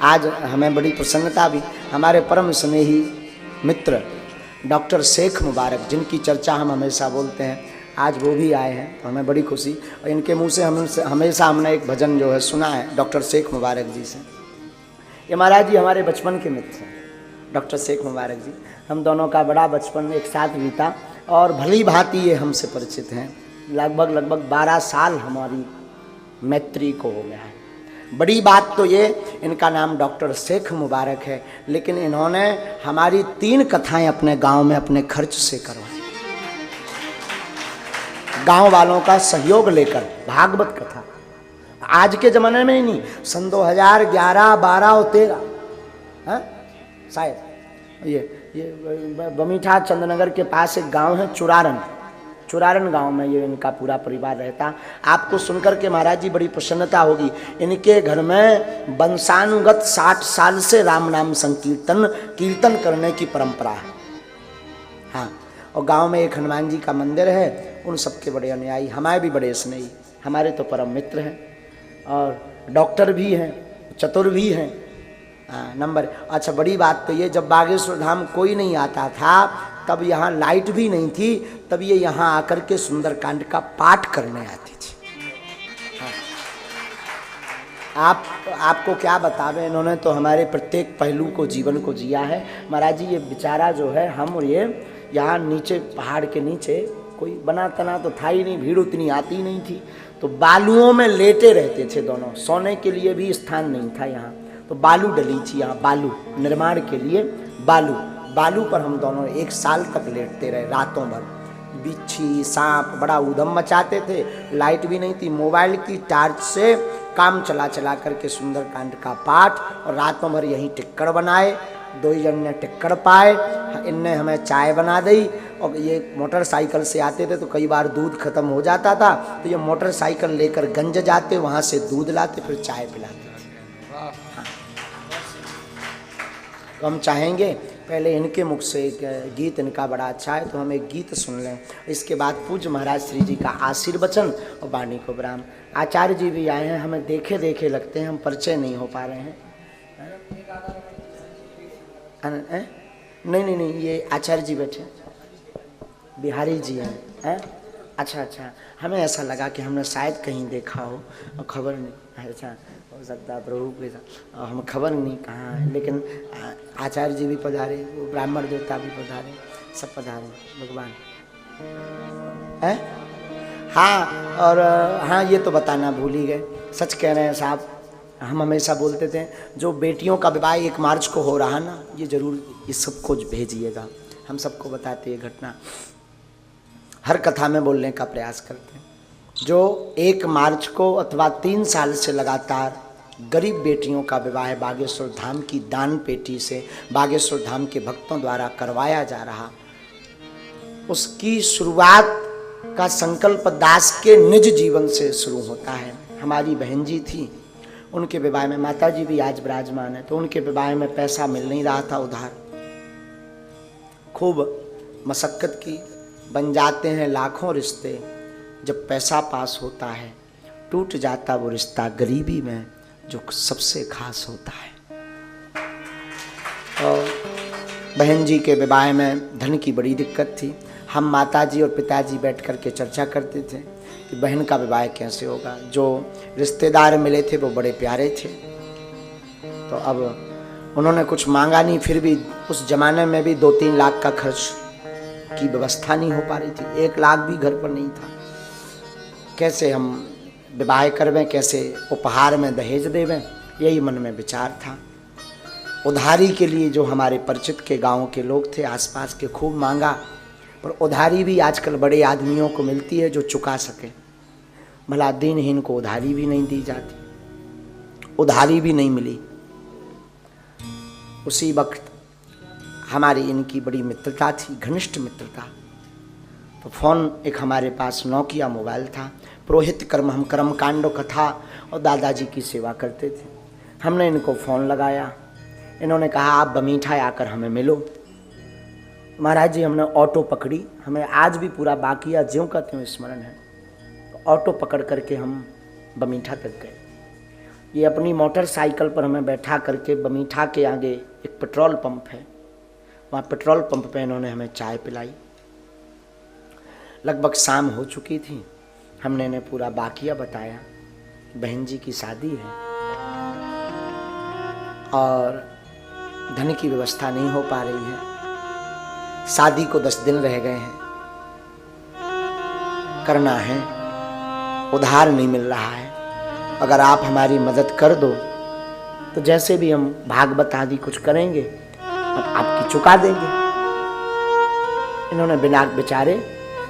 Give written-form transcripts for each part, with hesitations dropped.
आज हमें बड़ी प्रसन्नता भी, हमारे परम स्नेही मित्र डॉक्टर शेख मुबारक, जिनकी चर्चा हम हमेशा बोलते हैं, आज वो भी आए हैं, तो हमें बड़ी खुशी। और इनके मुंह से हमेशा हमने एक भजन जो है सुना है डॉक्टर शेख मुबारक जी से। ये महाराज जी हमारे बचपन के मित्र हैं, डॉक्टर शेख मुबारक जी। हम दोनों का बड़ा बचपन एक साथ बीता और भली भांति ये हमसे परिचित हैं। लगभग 12 साल हमारी मैत्री को हो गया है। बड़ी बात तो ये, इनका नाम डॉक्टर शेख मुबारक है, लेकिन इन्होंने हमारी 3 कथाएं अपने गांव में अपने खर्च से करवाई, गांव वालों का सहयोग लेकर। भागवत कथा आज के जमाने में ही नहीं, सन 2011, 12 और 13 शायद ये बमीठा चंद्रनगर के पास एक गांव है चुरारन गांव में ये इनका पूरा परिवार रहता। आपको सुनकर के महाराज जी बड़ी प्रसन्नता होगी। इनके घर में वंशानुगत 60 साल से राम नाम संकीर्तन कीर्तन करने की परंपरा है। हाँ, और गांव में एक हनुमान जी का मंदिर है। उन सबके बड़े अनुयायी, हमारे भी बड़े स्नेही, हमारे तो परम मित्र हैं और डॉक्टर भी हैं, चतुर भी हैं। नंबर अच्छा, बड़ी बात तो ये, जब बागेश्वर धाम कोई नहीं आता था, तब यहाँ लाइट भी नहीं थी, तब ये यहाँ आकर के सुंदरकांड का पाठ करने आती थी। आपको क्या बतावे, इन्होंने तो हमारे प्रत्येक पहलू को, जीवन को जिया है। महाराज जी ये बेचारा जो है, हम और ये यहाँ नीचे पहाड़ के नीचे कोई बना तना तो था ही नहीं, भीड़ उतनी आती नहीं थी, तो बालुओं में लेटे रहते थे दोनों। सोने के लिए भी स्थान नहीं था यहाँ, तो बालू डली थी यहाँ, बालू निर्माण के लिए बालू पर हम दोनों 1 साल तक लेटते रहे, रातों भर। बिच्छी सांप बड़ा उधम मचाते थे, लाइट भी नहीं थी, मोबाइल की टार्च से काम चला करके सुंदरकांड का पाठ, और रातों भर यहीं टिक्कड़ बनाए। 2 जन ने टिक्कड़ पाए, इनने हमें चाय बना दी। और ये मोटरसाइकिल से आते थे तो कई बार दूध खत्म हो जाता था, तो ये मोटरसाइकिल लेकर गंज जाते, वहाँ से दूध लाते, फिर चाय पिलाते। तो हम चाहेंगे पहले इनके मुख से एक गीत, इनका बड़ा अच्छा है, तो हम एक गीत सुन लें। इसके बाद पूज्य महाराज श्री जी का आशीर्वचन और वाणी को विराम। आचार्य जी भी आए हैं, हमें देखे देखे लगते हैं, हम परिचय नहीं हो पा रहे हैं। नहीं, ये आचार्य जी बैठे, बिहारी जी हैं। अच्छा, हमें ऐसा लगा कि हमने शायद कहीं देखा हो और खबर नहीं। अच्छा, हो सकता है प्रभु के साथ, हम खबर नहीं कहाँ है, लेकिन आचार्य जी भी पधारे, वो ब्राह्मण देवता भी पधारे, सब पधारे भगवान है। हाँ, और हाँ ये तो बताना भूल ही गए, सच कह रहे हैं साहब। हम हमेशा बोलते थे जो बेटियों का विवाह 1 मार्च को हो रहा ना, ये जरूर इस सबको भेजिएगा, हम सबको बताते ये घटना, हर कथा में बोलने का प्रयास करते हैं। जो 1 मार्च को अथवा 3 साल से लगातार गरीब बेटियों का विवाह बागेश्वर धाम की दान पेटी से बागेश्वर धाम के भक्तों द्वारा करवाया जा रहा, उसकी शुरुआत का संकल्प दास के निज जीवन से शुरू होता है। हमारी बहन जी थी, उनके विवाह में, माता जी भी आज विराजमान है, तो उनके विवाह में पैसा मिल नहीं रहा था उधार, खूब मशक्कत की, बन जाते हैं लाखों रिश्ते, जब पैसा पास होता है टूट जाता वो रिश्ता गरीबी में जो सबसे खास होता है। और बहन जी के विवाह में धन की बड़ी दिक्कत थी। हम माताजी और पिताजी बैठ कर के चर्चा करते थे कि बहन का विवाह कैसे होगा। जो रिश्तेदार मिले थे वो बड़े प्यारे थे, तो अब उन्होंने कुछ मांगा नहीं, फिर भी उस जमाने में भी 2-3 लाख का खर्च की व्यवस्था नहीं हो पा रही थी, 1 लाख भी घर पर नहीं था। कैसे हम विवाह करवें, कैसे उपहार में दहेज देवें, यही मन में विचार था। उधारी के लिए जो हमारे परिचित के गांव के लोग थे आसपास के, खूब मांगा, पर उधारी भी आजकल बड़े आदमियों को मिलती है जो चुका सके, भला दीनहीन को उधारी भी नहीं दी जाती, उधारी भी नहीं मिली। उसी वक्त हमारी इनकी बड़ी मित्रता थी, घनिष्ठ मित्रता। तो फ़ोन एक हमारे पास नोकिया मोबाइल था, पुरोहित कर्म, हम कर्म कांडो कथा और दादाजी की सेवा करते थे। हमने इनको फ़ोन लगाया, इन्होंने कहा आप बमीठा आकर हमें मिलो। महाराज जी हमने ऑटो पकड़ी, हमें आज भी पूरा बाकिया ज्यों का त्यों स्मरण है। तो ऑटो पकड़ करके हम बमीठा तक गए। ये अपनी मोटरसाइकिल पर हमें बैठा करके बमीठा के आगे एक पेट्रोल पंप है, वहाँ पेट्रोल पंप पे इन्होंने हमें चाय पिलाई। लगभग शाम हो चुकी थी। हमने इन्हें पूरा बाकिया बताया, बहन जी की शादी है और धन की व्यवस्था नहीं हो पा रही है, शादी को 10 दिन रह गए हैं, करना है, उधार नहीं मिल रहा है, अगर आप हमारी मदद कर दो तो जैसे भी हम भागवत आदि कुछ करेंगे अब आपकी चुका देंगे। इन्होंने बिना बेचारे,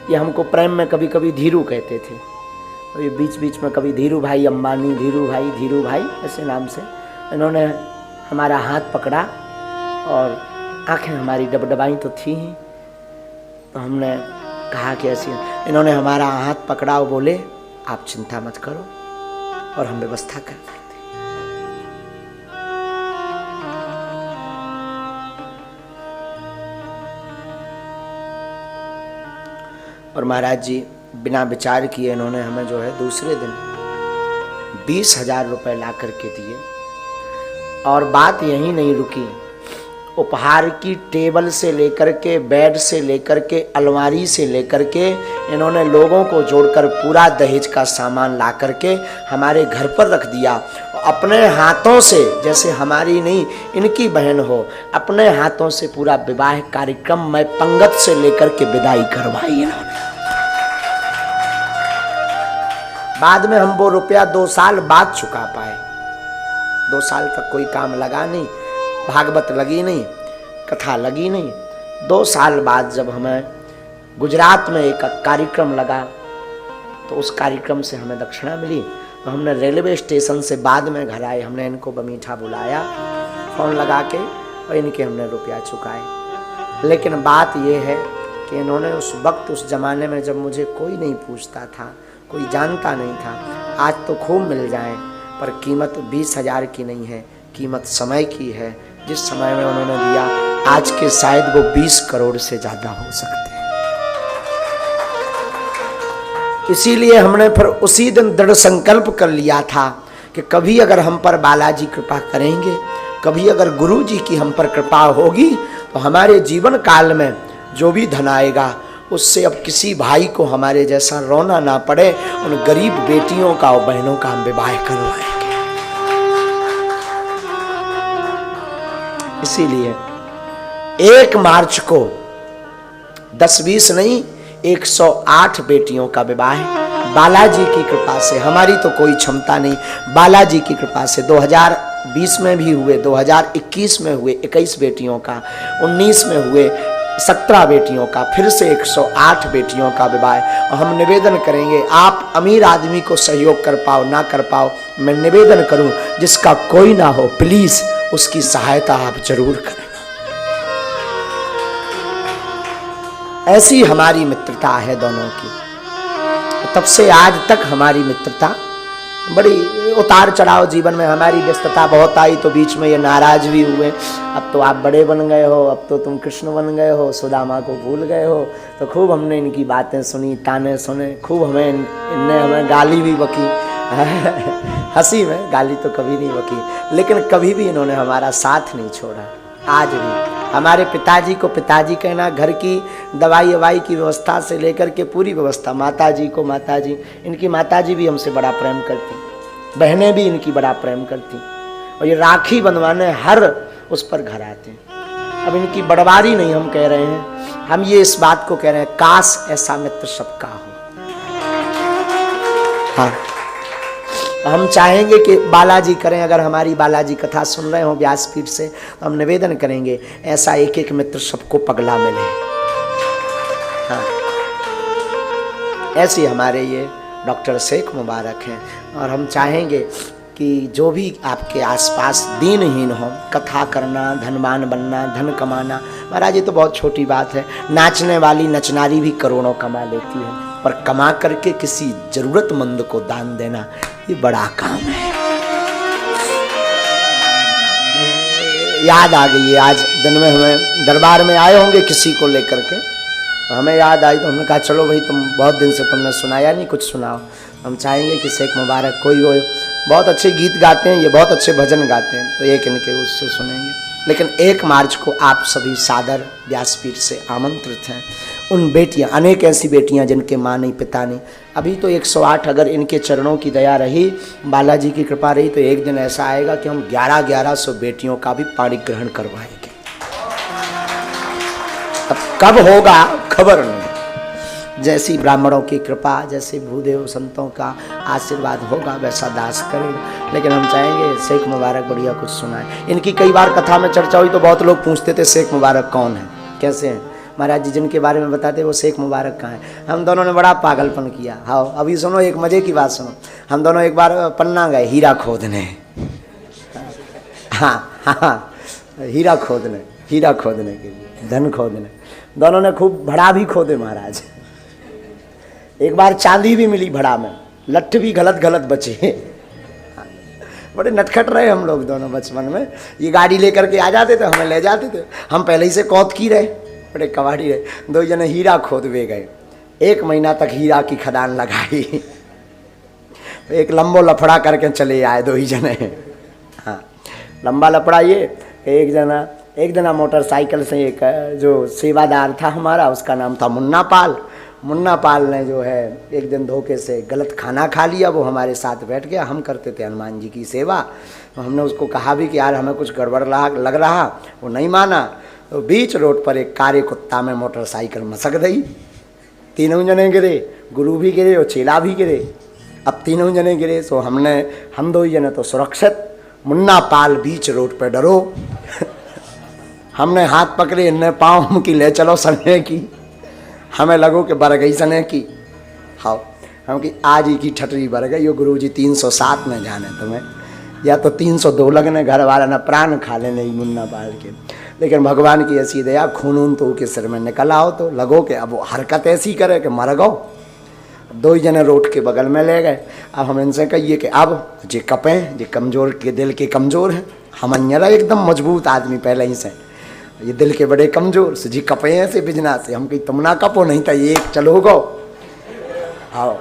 ये हमको प्रेम में कभी कभी धीरू कहते थे, और ये बीच बीच में कभी धीरू भाई अंबानी, धीरू भाई ऐसे नाम से इन्होंने हमारा हाथ पकड़ा और आंखें हमारी डबडबाई तो थी ही, तो हमने कहा कि ऐसी, इन्होंने हमारा हाथ पकड़ा और बोले आप चिंता मत करो और हम व्यवस्था कर देते। और महाराज जी बिना विचार किए इन्होंने हमें जो है दूसरे दिन 20,000 रुपए ला करके दिए। और बात यहीं नहीं रुकी, उपहार की टेबल से लेकर के, बेड से लेकर के, अलमारी से लेकर के इन्होंने लोगों को जोड़कर पूरा दहेज का सामान ला करके हमारे घर पर रख दिया। अपने हाथों से, जैसे हमारी नहीं इनकी बहन हो, अपने हाथों से पूरा विवाह कार्यक्रम में पंगत से लेकर के विदाई करवाई इन्होंने। बाद में हम वो रुपया 2 साल बाद चुका पाए। 2 साल तक कोई काम लगा नहीं, भागवत लगी नहीं, कथा लगी नहीं। 2 साल बाद जब हमें गुजरात में एक कार्यक्रम लगा तो उस कार्यक्रम से हमें दक्षिणा मिली, तो हमने रेलवे स्टेशन से बाद में घर आए, हमने इनको बमीठा बुलाया फ़ोन लगा के और इनके हमने रुपया चुकाए। लेकिन बात यह है कि इन्होंने उस वक्त, उस ज़माने में जब मुझे कोई नहीं पूछता था, कोई जानता नहीं था, आज तो खूब मिल जाए, पर कीमत 20,000 की नहीं है, कीमत समय की है। जिस समय में उन्होंने दिया आज के शायद वो 20 करोड़ से ज़्यादा हो सकते हैं। इसीलिए हमने फिर उसी दिन दृढ़ संकल्प कर लिया था कि कभी अगर हम पर बालाजी कृपा करेंगे, कभी अगर गुरु जी की हम पर कृपा होगी, तो हमारे जीवन काल में जो भी धन आएगा उससे अब किसी भाई को हमारे जैसा रोना ना पड़े, उन गरीब बेटियों का और बहनों का हम विवाह करवाएंगे। इसीलिए 1 मार्च को 10-20 नहीं 108 बेटियों का विवाह बालाजी की कृपा से, हमारी तो कोई क्षमता नहीं, बालाजी की कृपा से 2020 में भी हुए, 2021 में हुए 21 बेटियों का, 19 में हुए 17 बेटियों का, फिर से 108 बेटियों का विवाह। और हम निवेदन करेंगे, आप अमीर आदमी को सहयोग कर पाओ ना कर पाओ, मैं निवेदन करूं जिसका कोई ना हो प्लीज उसकी सहायता आप जरूर करें। ऐसी हमारी मित्रता है दोनों की, तब से आज तक हमारी मित्रता, बड़ी उतार चढ़ाव जीवन में हमारी व्यस्तता बहुत आई, तो बीच में ये नाराज भी हुए, अब तो आप बड़े बन गए हो, अब तो तुम कृष्ण बन गए हो, सुदामा को भूल गए हो। तो खूब हमने इनकी बातें सुनी, ताने सुने, खूब इनने हमें गाली भी बकी हंसी में, गाली तो कभी नहीं बकी, लेकिन कभी भी इन्होंने हमारा साथ नहीं छोड़ा। आज भी हमारे पिताजी को पिताजी कहना, घर की दवाई ववाई की व्यवस्था से लेकर के पूरी व्यवस्था, माताजी को माताजी, इनकी माताजी भी हमसे बड़ा प्रेम करती, बहनें भी इनकी बड़ा प्रेम करती, और ये राखी बंधवाने हर उस पर घर आते हैं। अब इनकी बड़वारी नहीं हम कह रहे हैं, हम ये इस बात को कह रहे हैं, काश ऐसा मित्र सबका हो। हाँ, हम चाहेंगे कि बालाजी करें, अगर हमारी बालाजी कथा सुन रहे हो व्यासपीठ से, तो हम निवेदन करेंगे ऐसा एक एक मित्र सबको पगला मिले। हाँ, ऐसे हमारे ये डॉक्टर शेख मुबारक हैं, और हम चाहेंगे कि जो भी आपके आसपास दीनहीन हो, कथा करना, धनवान बनना, धन कमाना, महाराज ये तो बहुत छोटी बात है, नाचने वाली नचनारी भी करोड़ों कमा लेती है, पर कमा करके किसी जरूरतमंद को दान देना ये बड़ा काम है। याद आ गई है, आज दिन में हमें दरबार में आए होंगे किसी को लेकर के, हमें याद आई, तो हमने कहा चलो भाई तुम बहुत दिन से तुमने सुनाया नहीं, कुछ सुनाओ। हम चाहेंगे कि शेख मुबारक कोई हो, बहुत अच्छे गीत गाते हैं ये, बहुत अच्छे भजन गाते हैं, तो एक इनके उससे सुनेंगे। लेकिन 1 मार्च को आप सभी सादर व्यासपीठ से आमंत्रित हैं। उन बेटियां, अनेक ऐसी बेटियां जिनके माँ नहीं पिता नहीं, अभी तो 108 अगर इनके चरणों की दया रही, बालाजी की कृपा रही, तो एक दिन ऐसा आएगा कि हम 1100 बेटियों का भी पाणी ग्रहण करवाएंगे। अब कब होगा खबर नहीं, जैसी ब्राह्मणों की कृपा, जैसे भूदेव संतों का आशीर्वाद होगा वैसा दास करेगा। लेकिन हम चाहेंगे शेख मुबारक बढ़िया कुछ सुनाए। इनकी कई बार कथा में चर्चा हुई तो बहुत लोग पूछते थे शेख मुबारक कौन है, कैसे हैं महाराज जी, जिनके बारे में बताते वो शेख मुबारक कहाँ है। हम दोनों ने बड़ा पागलपन किया। हाँ अभी सुनो एक मजे की बात सुनो, हम दोनों एक बार पन्ना गए हीरा खोदने। हाँ हाँ हीरा खोदने के लिए, धन खोदने। दोनों ने खूब भड़ा भी खोदे महाराज। एक बार चांदी भी मिली भड़ा में, लट्ठ भी गलत बचे। बड़े नटखट रहे हम लोग दोनों बचपन में। ये गाड़ी लेकर के आ जाते थे, हमें ले जाते थे, हम पहले ही से कौत की रहे, बड़े कबाड़ी रहे। 2 जने हीरा खोदवे गए, 1 महीना तक हीरा की खदान लगाई। एक लंबो लफड़ा करके चले आए 2 ही जने। हाँ लंबा लफड़ा ये, एक जना मोटरसाइकिल से, एक जो सेवादार था हमारा उसका नाम था मुन्ना पाल। मुन्ना पाल ने जो है एक दिन धोखे से गलत खाना खा लिया, वो हमारे साथ बैठ गया। हम करते थे हनुमान जी की सेवा, तो हमने उसको कहा भी कि यार हमें कुछ गड़बड़ लग रहा, वो नहीं माना। तो बीच रोड पर एक कारे कुत्ता में मोटरसाइकिल मसक गई। 3 जने गिरे, गुरु भी गिरे और चेला भी गिरे। अब 3 जने गिरे तो हम 2 जने तो सुरक्षित, मुन्ना पाल बीच रोड पर डरो। हमने हाथ पकड़े, इनने पाँव की ले चलो सने की, हमें लगो कि बर गई सने की। हाँ हम कि आज ही की ठटरी बर गई, यो गुरु जी 307 में जाने तुम्हें, या तो 302 लगने, घर वाला न प्राण खा लेने मुन्ना पाल के। लेकिन भगवान की ऐसी दया, खून तो उसके सिर में निकल आओ, तो लगो कि अब वो हरकत ऐसी करे कि मर गो। 2 जने रोड के बगल में ले गए। अब हम इनसे कहिए कि अब जे कपें, जे कमज़ोर के दिल के कमज़ोर हैं, हम अन्यरा एकदम मजबूत आदमी पहले ही से, ये दिल के बड़े कमज़ोर से जी कपे हैं से बिजना से। हम कही तुम ना कपो, नहीं तो ये चलो गो, आओ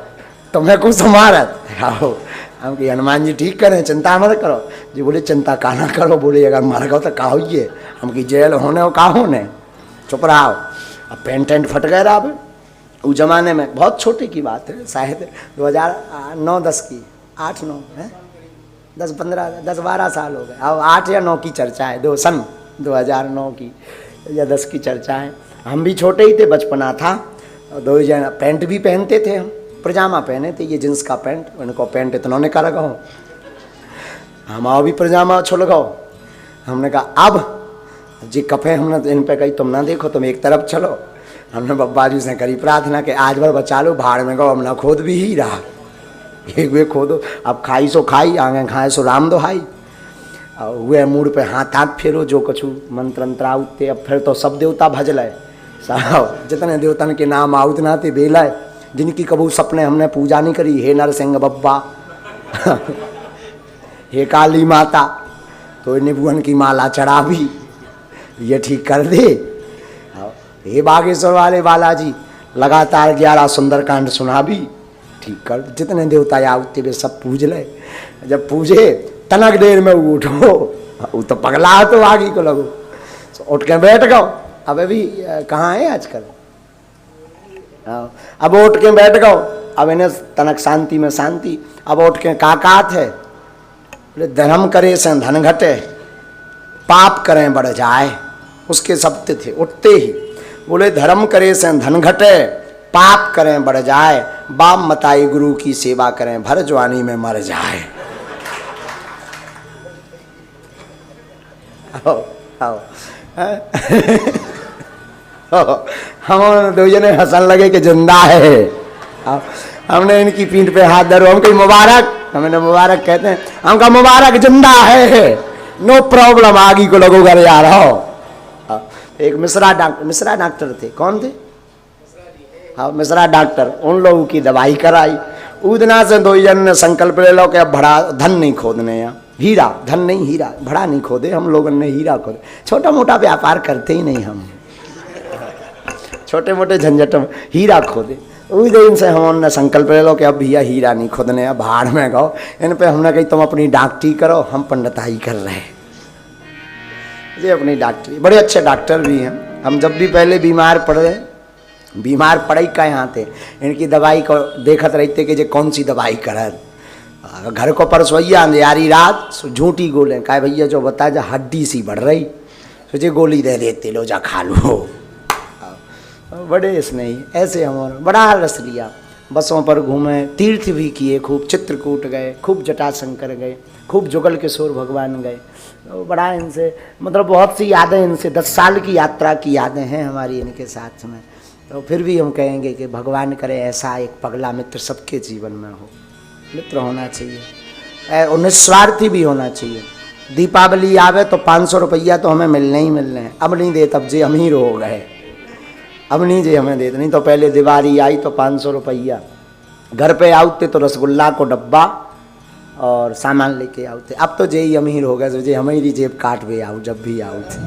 तुम्हें कुछ मारत। आओ हम कही हनुमान जी ठीक करें, चिंता मत करो। जी बोले चिंता का ना करो, बोले अगर मर गो तो का होइए। हम की जेल होने हो का होने, चुप रहो। अब पेंट एंट फट गए। अब उस जमाने में बहुत छोटे की बात है, शायद 2009-10 की, 8-9 है, 10-12 साल हो गए। अब 8 या 9 की चर्चा है, सन 2009 की या 10 की चर्चा है। हम भी छोटे ही थे, बचपना था। 2 जन पैंट भी पहनते थे, हम पजामा पहने थे, ये जींस का पैंट, उनको पैंट इतना ने कर गो, हमारा भी पजामा छुल गो। हमने कहा अब जी कपे, हमने इन पे कही तुम ना देखो, तुम एक तरफ चलो। हमने बब्बा जी से करी प्रार्थना कि आज भर बचा लो, भाड़ में गो, हम ना खोद भी ही रहा, एक वे खोदो। अब खाई सो खाई, आगे खाए सो राम दोहाई। और हुए मूड पे हाथ फेरो, जो कछु मंत्र अंतर आउते। अब फिर तो सब देवता भजल साहब, जितने देवतन के नाम आउत ना थे बेला, जिनकी कबू सपने हमने पूजा नहीं करी। हे नरसिंह बब्बा, हे काली माता, तो निभुवन की माला चढ़ा भी, ये ठीक कर दे। हे बागेश्वर वाले बालाजी, लगातार 11 सुंदरकांड सुना भी, ठीक कर। जितने देवता आउते वे सब पूज ले। जब पूजे तनक देर में उठो, वो तो पगला तो आगे को लगो, तो उठ के बैठ गो। अब अभी कहाँ है आजकल, अब उठ के बैठ गो। अब इन्हें तनक शांति में शांति। अब उठ के काकात है, बोले धर्म करे से धन घटे, पाप करें बढ़ जाए। उसके शब्द थे उठते ही, बोले धर्म करे से धन घटे, पाप करें बढ़ जाए। बाप मताई गुरु की सेवा करें, भर जवानी में मर जाए। हम 2 जने हंसन लगे कि जिंदा है। हमने इनकी पीठ पे हाथ धरो, हम कही मुबारक, हमने मुबारक कहते हैं, हम कहा मुबारक जिंदा है, नो प्रॉब्लम, आगे को लगो घर यार हो। एक मिश्रा डॉक्टर थे, कौन थे? हाँ मिश्रा डॉक्टर, उन लोगों की दवाई कराई। उदना से 2 जन ने संकल्प ले लो कि अब बड़ा धन नहीं खोदने, यहाँ हीरा, धन नहीं हीरा, बड़ा नहीं खोदे। हम लोगों ने हीरा खोदे, छोटा मोटा व्यापार करते ही नहीं हम, छोटे मोटे झंझट में हीरा खोदे। उस दिन से हम ने संकल्प ले लो कि अब भैया हीरा नहीं खुदने, अब भाड़ में गो इन पे हमने कही तुम अपनी डॉक्टरी करो, हम पंडिताई कर रहे हैं जी अपनी डॉक्टरी। बड़े अच्छे डॉक्टर भी हैं। हम जब भी पहले बीमार पड़े का यहाँ थे, इनकी दवाई को देखत रहते कि जे कौन सी दवाई करत। घर को परसोइया अंधियारी रात झूठी गोले कहा भैया जो बता जा हड्डी सी बढ़ रही, सोचे गोली दे देते लो जा खा लो। बड़े स्नेही ऐसे हम बड़ा रस लिया। बसों पर घूमे, तीर्थ भी किए, खूब चित्रकूट गए, खूब जटाशंकर गए, खूब जुगल किशोर भगवान गए। तो बड़ा इनसे मतलब बहुत सी यादें, इनसे 10 साल की यात्रा की यादें हैं हमारी इनके साथ में। तो फिर भी हम कहेंगे कि भगवान करे ऐसा एक पगला मित्र सबके जीवन में हो। मित्र होना चाहिए और निस्वार्थी भी होना चाहिए। दीपावली आवे तो 500 रुपया तो हमें मिलने ही मिलने हैं। अब नहीं दे, तब जे अमीर हो गए, अब नहीं जे हमें देते। नहीं तो पहले दिवाली आई तो 500 रुपया घर पे आउते तो रसगुल्ला को डब्बा और सामान लेके आउते। अब तो जे ही अमीर हो गए, जे हमारी जेब काट भी आऊ जब भी आऊ थे।